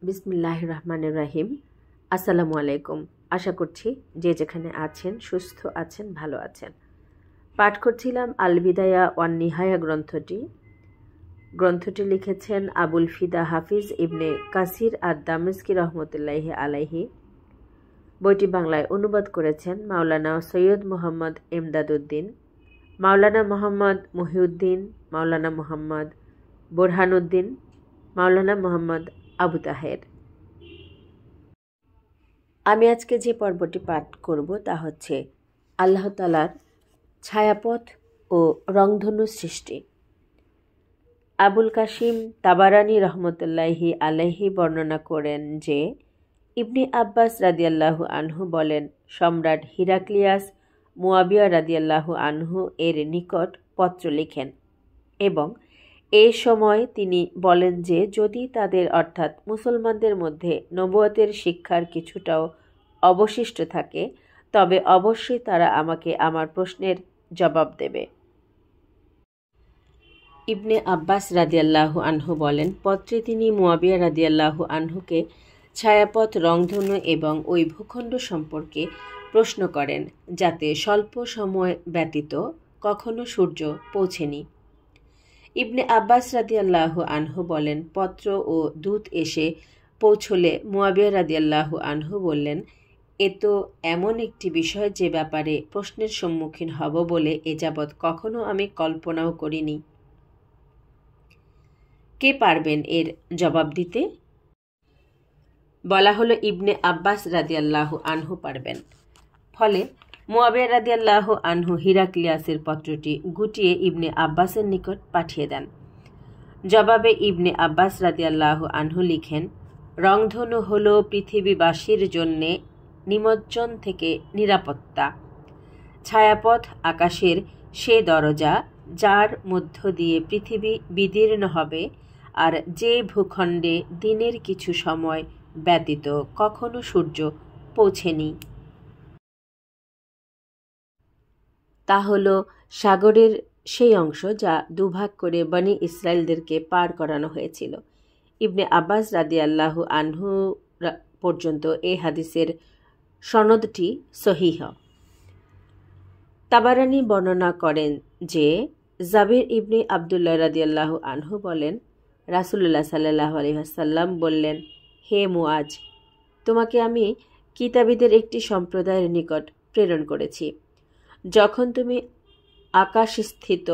বিসমিল্লাহির রহমানির রহিম। আসসালামু আলাইকুম। আশা করছি যে যেখানে আছেন সুস্থ আছেন, ভালো আছেন। পাঠ করছিলাম আল বিদায়া ওয়ান নিহায়া গ্রন্থটি লিখেছেন আবুল ফিদা হাফিজ ইবনে কাসির আর দামেস্কি রহমতুল্লাহি আলাইহি। বইটি বাংলায় অনুবাদ করেছেন মাওলানা সৈয়দ মোহাম্মদ এমদাদউদ্দিন, মাওলানা মোহাম্মদ মহিউদ্দিন, মাওলানা মোহাম্মদ বোরহানুদ্দিন, মাওলানা মোহাম্মদ আবু তাহের। আমি আজকে যে পর্বটি পাঠ করব তা হচ্ছে আল্লাহ তাআলার ছায়াপথ ও রংধনু সৃষ্টি। আবুল কাসিম তাবারানী রহমতুল্লাহি আলাইহি বর্ণনা করেন যে ইবনে আব্বাস রাদিয়াল্লাহু আনহু বলেন, সম্রাট হিরাক্লিয়াস মুয়াবিয়া রাদিয়াল্লাহু আনহু এর নিকট পত্র লিখেন এবং এই সময় তিনি বলেন যে যদি তাদের অর্থাৎ মুসলমানদের মধ্যে নবুয়তের শিক্ষার কিছুটাও অবশিষ্ট থাকে তবে অবশ্যই তারা আমাকে আমার প্রশ্নের জবাব দেবে। ইবনে আব্বাস রাদিয়াল্লাহু আনহু বলেন, পত্রে তিনি মুয়াবিয়া রাদিয়াল্লাহু আনহুকে ছায়াপথ, রংধনু এবং ওই ভূখণ্ড সম্পর্কে প্রশ্ন করেন যাতে স্বল্প সময় ব্যতীত কখনো সূর্য পৌঁছেনি। ইবনে আব্বাস রাদিয়াল্লাহু আনহু বলেন, পত্র ও দূত এসে পৌঁছলে মুয়াবিয়া রাদিয়াল্লাহু আনহু বললেন, এ তো এমন একটি বিষয় যে ব্যাপারে প্রশ্নের সম্মুখীন হব বলে এ যাবৎ কখনো আমি কল্পনাও করিনি। কে পারবেন এর জবাব দিতে? বলা হলো ইবনে আব্বাস রাদিয়াল্লাহু আনহু পারবেন। ফলে মুয়াবিয়া রাদিয়াল্লাহু আনহু হিরাক্লিয়াসের পত্রটি গুটিয়ে ইবনে আব্বাসের নিকট পাঠিয়ে দেন। জবাবে ইবনে আব্বাস রাদিয়াল্লাহু আনহু লিখেন, রংধনু হল পৃথিবীবাসীর জন্যে নিমজ্জন থেকে নিরাপত্তা। ছায়াপথ আকাশের সে দরজা যার মধ্য দিয়ে পৃথিবী বিদীর্ণ হবে আর যে ভূখণ্ডে দিনের কিছু সময় ব্যতীত কখনো সূর্য পৌঁছেনি। তা হল সাগরের সেই অংশ যা দুভাগ করে বনি ইসরায়েলদেরকে পার করানো হয়েছিল। ইবনে আব্বাস রাদিয়াল্লাহু আনহু পর্যন্ত এই হাদিসের সনদটি সহিহ। তাবারানী বর্ণনা করেন যে জাবির ইবনে আবদুল্লাহ রাদিয়াল্লাহু আনহু বলেন, রাসূলুল্লাহ সাল্লাল্লাহু আলাইহি ওয়াসাল্লাম বললেন, হে মুআজ, তোমাকে আমি কিতাবীদের একটি সম্প্রদায়ের নিকট প্রেরণ করেছি। যখন তুমি আকাশস্থিত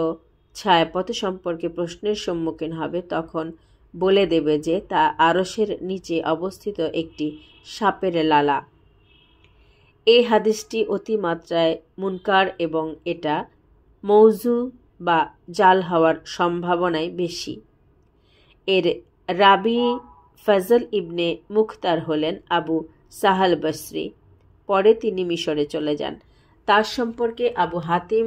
ছায়াপথ সম্পর্কে প্রশ্নের সম্মুখীন হবে তখন বলে দেবে যে তা আরশের নিচে অবস্থিত একটি সাপের লালা। এই হাদিসটি অতিমাত্রায় মুনকার এবং এটা মৌজু বা জাল হওয়ার সম্ভাবনাই বেশি। এর রাবি ফজল ইবনে মুখতার হলেন আবু সাহাল বসরি। পরে তিনি মিশরে চলে যান। তার সম্পর্কে আবু হাতিম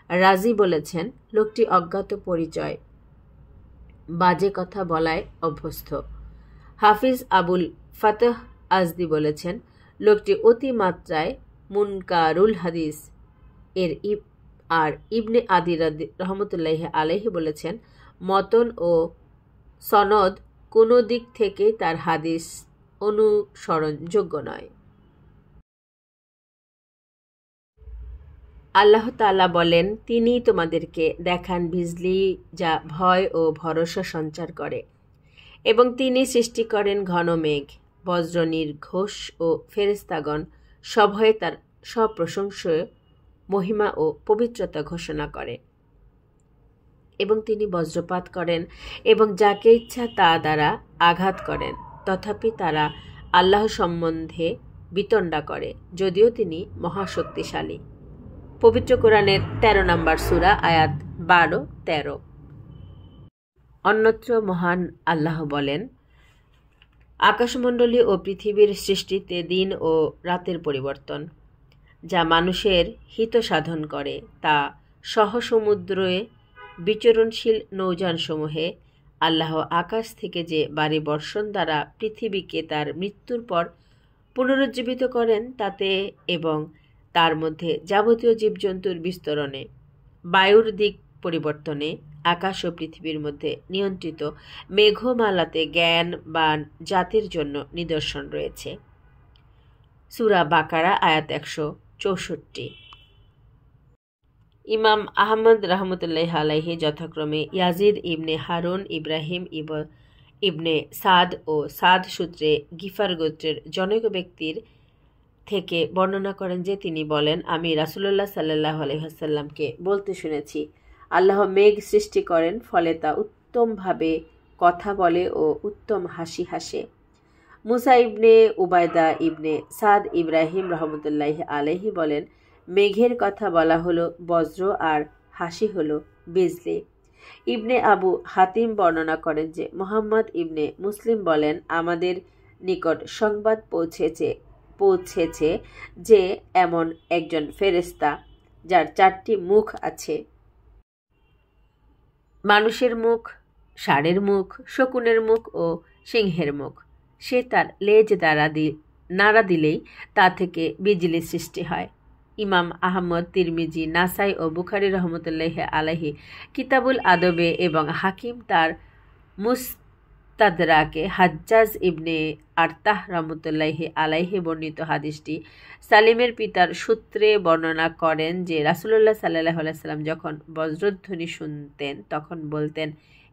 রাজি বলেছেন, লোকটি অজ্ঞাত পরিচয়, বাজে কথা বলায় অভ্যস্ত। হাফিজ আবুল ফাতহ আজদি বলেছেন, লোকটি অতিমাত্রায় মুনকারুল হাদিস। আর ইবনে আদি রহমতুল্লাহি আলাইহি বলেছেন, মতন ও সনদ কোনো দিক থেকে তার হাদিস অনুসরণযোগ্য নয়। আল্লাহ তাআলা বলেন, তিনিই তোমাদেরকে দেখান বিজলি যা ভয় ও ভরসা সঞ্চার করে এবং তিনি সৃষ্টি করেন ঘন মেঘ, বজ্র নির্ঘোষ ও ফেরেশতাগণ সভয়ে তার সপ্রশংসয় মহিমা ও পবিত্রতা ঘোষণা করে এবং তিনি বজ্রপাত করেন এবং যাকে ইচ্ছা তা দ্বারা আঘাত করেন, তথাপি তারা আল্লাহ সম্বন্ধে বিতণ্ডা করে, যদিও তিনি মহাশক্তিশালী। পবিত্র কোরআনের 13 নম্বর সূরা আয়াত 12-13। অন্যত্র মহান আল্লাহ বলেন, আকাশমণ্ডলী ও পৃথিবীর সৃষ্টিতে দিন ও রাতের পরিবর্তন, যা মানুষের হিত সাধন করে, তা সহসমুদ্রে বিচরণশীল নৌযানসমূহে আল্লাহ আকাশ থেকে যে বাড়ি বর্ষণ দ্বারা পৃথিবীকে তার মৃত্যুর পর পুনরুজ্জীবিত করেন তাতে এবং তার মধ্যে যাবতীয় জীবজন্তুর বিস্তরণে, বায়ুর দিক পরিবর্তনে, আকাশ ও পৃথিবীর মধ্যে নিয়ন্ত্রিত মেঘমালাতে জ্ঞানবান জাতির জন্য নিদর্শন রয়েছে। সূরা বাকারা আয়াত 164। ইমাম আহমদ রহমতুল্লাহ আলাইহি যথাক্রমে ইয়াজিদ ইবনে হারুন, ইব্রাহিম ইবনে সাদ ও সাদ সূত্রে গিফার গোত্রের জনৈক ব্যক্তির থেকে বর্ণনা করেন যে তিনি বলেন, আমি রাসূলুল্লাহ সাল্লাল্লাহু আলাইহি ওয়াসাল্লামকে বলতে শুনেছি, আল্লাহ মেঘ সৃষ্টি করেন, ফলে তা উত্তমভাবে কথা বলে ও উত্তম হাসি হাসে। মুসা ইবনে উবায়দা ইবনে সাদ ইব্রাহিম রহমতুল্লাহ আলাইহি বলেন, মেঘের কথা বলা হলো বজ্র আর হাসি হলো বিজলি। ইবনে আবু হাতিম বর্ণনা করেন যে মুহাম্মদ ইবনে মুসলিম বলেন, আমাদের নিকট সংবাদ পৌঁছেছে যে এমন একজন ফেরেশতা যার 4টি মুখ আছে, মানুষের মুখ, ষাঁড়ের মুখ, শকুনের মুখ ও সিংহের মুখ। সে তার লেজ দ্বারা নাড়া দিলেই তা থেকে বিজলি সৃষ্টি হয়। ইমাম আহমদ, তিরমিজি, নাসাই ও বুখারী রহমতুল্লাহ আলাইহি কিতাবুল আদবে এবং হাকিম তার মুস্তাদরাকে হাজ্জাজ ইবনে আরতাহ রহমতুল্লাহ আলাইহি বর্ণিত হাদিসটি সালিমের পিতার সূত্রে বর্ণনা করেন যে রাসূলুল্লাহ সাল্লাল্লাহু আলাইহি ওয়াসাল্লাম যখন বজ্রধ্বনি শুনতেন তখন বলতেন,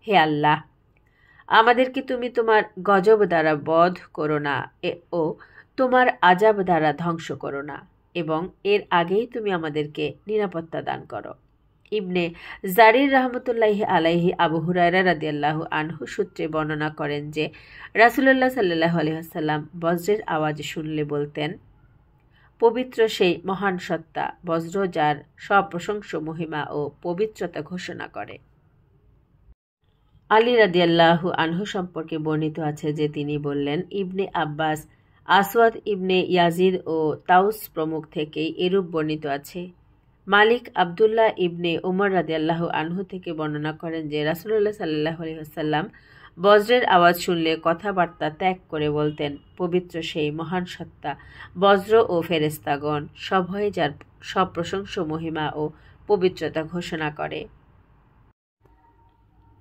হে আল্লাহ, আমাদেরকে তুমি তোমার গজব দ্বারা বধ করো না ও তোমার আযাব দ্বারা ধ্বংস করো না, এবং এর আগেই তুমি আমাদেরকে নিরাপত্তা দান করো। ইবনে জারির রহমতুল্লাহি আলাইহি আবু হুরায়রা রাদিয়াল্লাহু আনহু সূত্রে বর্ণনা করেন যে রাসূলুল্লাহ সাল্লাল্লাহু আলাইহি ওয়াসাল্লাম বজ্রের আওয়াজ শুনলে বলতেন, পবিত্র সেই মহান সত্তা বজ্র যার সপ্রশংস মহিমা ও পবিত্রতা ঘোষণা করে। আলী রাদিয়াল্লাহু আনহু সম্পর্কে বর্ণিত আছে যে তিনি বললেন, ইবনে আব্বাস, আসওয়াদ ইবনে ইয়াজিদ ও তাউস প্রমুখ থেকেই এরূপ বর্ণিত আছে। মালিক আবদুল্লাহ ইবনে উমর রাদিয়াল্লাহু আনহু থেকে বর্ণনা করেন যে রাসূলুল্লাহ সাল্লাল্লাহু আলাইহি ওয়াসাল্লাম বজ্রের আওয়াজ শুনলে কথাবার্তা ত্যাগ করে বলতেন, পবিত্র সেই মহান সত্তা বজ্র ও ফেরেশতাগণ সভয়ে যার সপ্রশংস মহিমা ও পবিত্রতা ঘোষণা করে।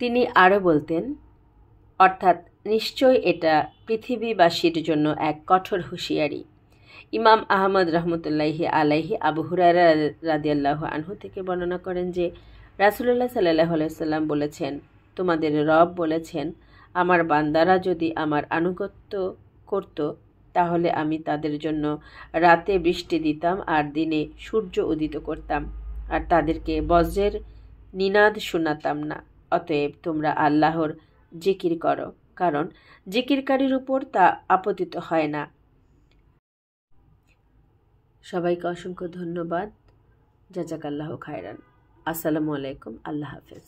তিনি আরও বলতেন, অর্থাৎ নিশ্চয় এটা পৃথিবীবাসীর জন্য এক কঠোর হুঁশিয়ারি। ইমাম আহমদ রহমতুল্লাহি আলাইহি আবু হুরায়রা রাদিয়াল্লাহু আনহু থেকে বর্ণনা করেন যে রাসূলুল্লাহ সাল্লাল্লাহু আলাইহি ওয়াসাল্লাম বলেছেন, তোমাদের রব বলেছেন, আমার বান্দারা যদি আমার আনুগত্য করত তাহলে আমি তাদের জন্য রাতে বৃষ্টি দিতাম আর দিনে সূর্য উদিত করতাম আর তাদেরকে বজ্রের নিনাদ শোনাতাম না। অতএব তোমরা আল্লাহর জিকির করো, কারণ জিকিরকারীর উপর তা আপতিত হয় না। সবাইকে অসংখ্য ধন্যবাদ। জাযাকাল্লাহু খায়রান। আসসালামু আলাইকুম। আল্লাহ হাফেজ।